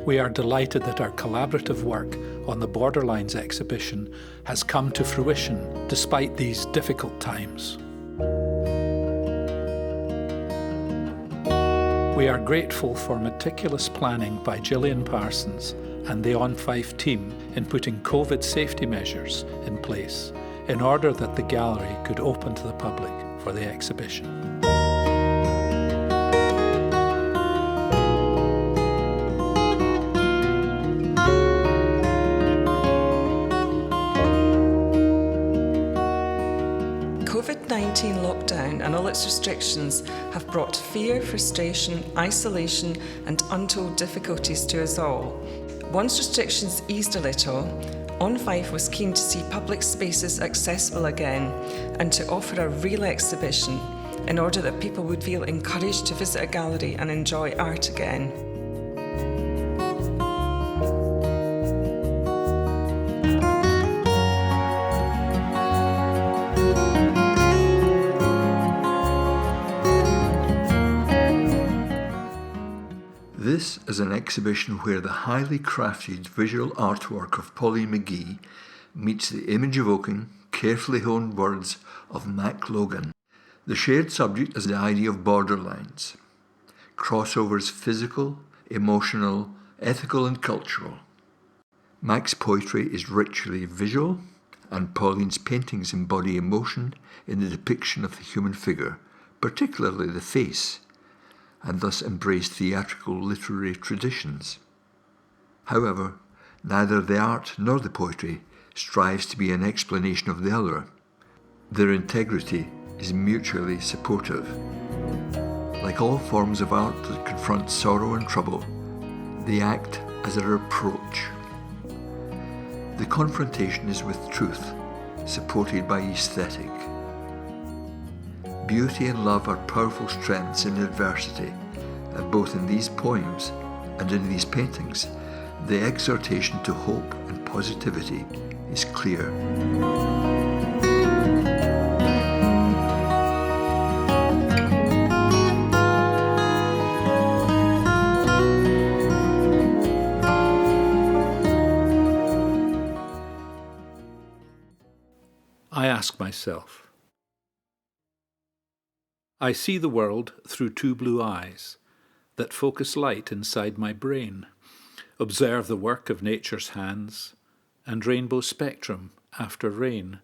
We are delighted that our collaborative work on the Borderlines exhibition has come to fruition despite these difficult times. We are grateful for meticulous planning by Gillian Parsons and the On Fife team in putting COVID safety measures in place in order that the gallery could open to the public for the exhibition. COVID-19 lockdown and all its restrictions have brought fear, frustration, isolation and untold difficulties to us all. Once restrictions eased a little, On Fife was keen to see public spaces accessible again and to offer a real exhibition in order that people would feel encouraged to visit a gallery and enjoy art again. This is an exhibition where the highly crafted visual artwork of Pauline McGee meets the image-evoking, carefully honed words of Logan. The shared subject is the idea of borderlines, crossovers physical, emotional, ethical and cultural. Mac's poetry is ritually visual, and Pauline's paintings embody emotion in the depiction of the human figure, particularly the face, and thus embrace theatrical literary traditions. However, neither the art nor the poetry strives to be an explanation of the other. Their integrity is mutually supportive. Like all forms of art that confront sorrow and trouble, they act as a reproach. The confrontation is with truth, supported by aesthetic. Beauty and love are powerful strengths in adversity, and both in these poems and in these paintings, the exhortation to hope and positivity is clear. I ask myself, I see the world through two blue eyes that focus light inside my brain, observe the work of nature's hands and rainbow spectrum after rain,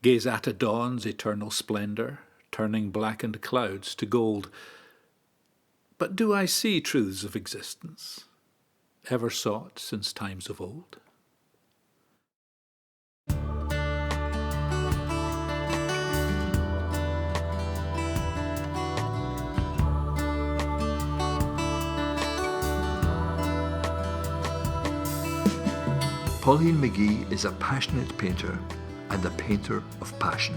gaze at a dawn's eternal splendour, turning blackened clouds to gold. But do I see truths of existence, ever sought since times of old? Pauline McGee is a passionate painter and a painter of passion.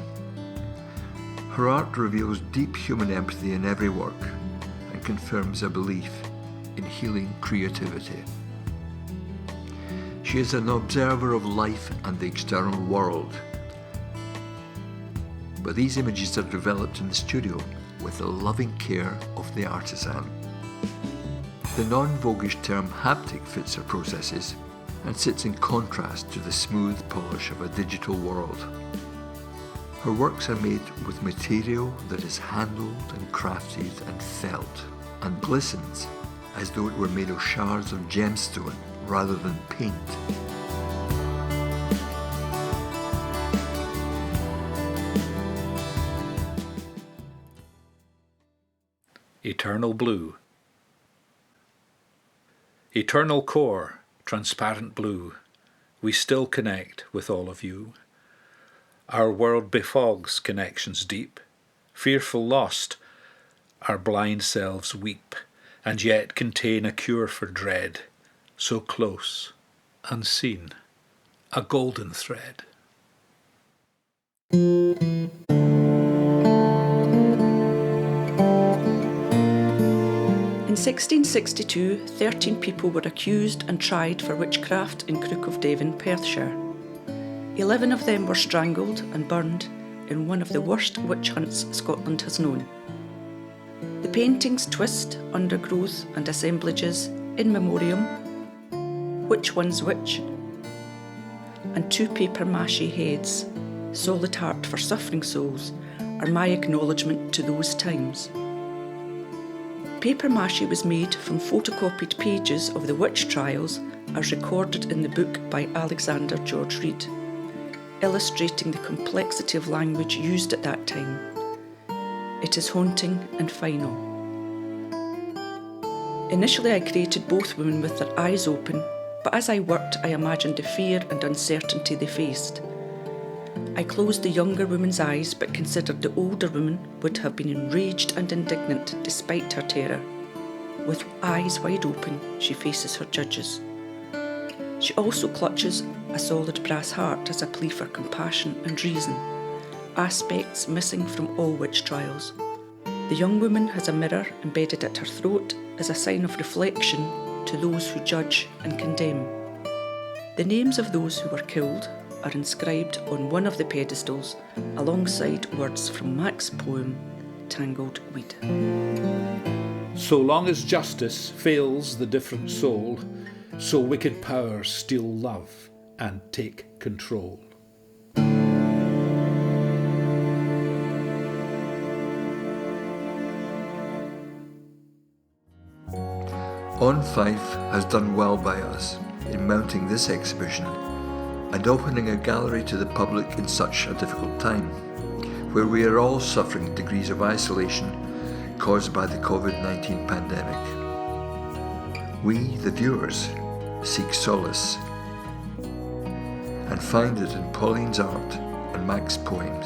Her art reveals deep human empathy in every work and confirms a belief in healing creativity. She is an observer of life and the external world. But these images are developed in the studio with the loving care of the artisan. The non-voguish term haptic fits her processes and sits in contrast to the smooth polish of a digital world. Her works are made with material that is handled and crafted and felt, and glistens as though it were made of shards of gemstone rather than paint. Eternal blue. Eternal core, transparent blue, we still connect with all of you. Our world befogs connections deep, fearful lost, our blind selves weep, and yet contain a cure for dread, so close, unseen, a golden thread. In 1662, 13 people were accused and tried for witchcraft in Crook of Devon, Perthshire. 11 of them were strangled and burned in one of the worst witch hunts Scotland has known. The painting's twist, undergrowth and assemblages In Memoriam, Which One's Which, and 2 paper mache heads, Solid Heart for Suffering Souls, are my acknowledgement to those times. Paper mache was made from photocopied pages of the witch trials as recorded in the book by Alexander George Reed, illustrating the complexity of language used at that time. It is haunting and final. Initially I created both women with their eyes open, but as I worked I imagined the fear and uncertainty they faced. I closed the younger woman's eyes but considered the older woman would have been enraged and indignant despite her terror. With eyes wide open, she faces her judges. She also clutches a solid brass heart as a plea for compassion and reason, aspects missing from all witch trials. The young woman has a mirror embedded at her throat as a sign of reflection to those who judge and condemn. The names of those who were killed are inscribed on one of the pedestals alongside words from Mac's poem, Tangled Weed. So long as justice fails the different soul, so wicked powers steal love and take control. On Fife has done well by us in mounting this exhibition and opening a gallery to the public in such a difficult time, where we are all suffering degrees of isolation caused by the COVID-19 pandemic. We, the viewers, seek solace and find it in Pauline's art and Mac's poems.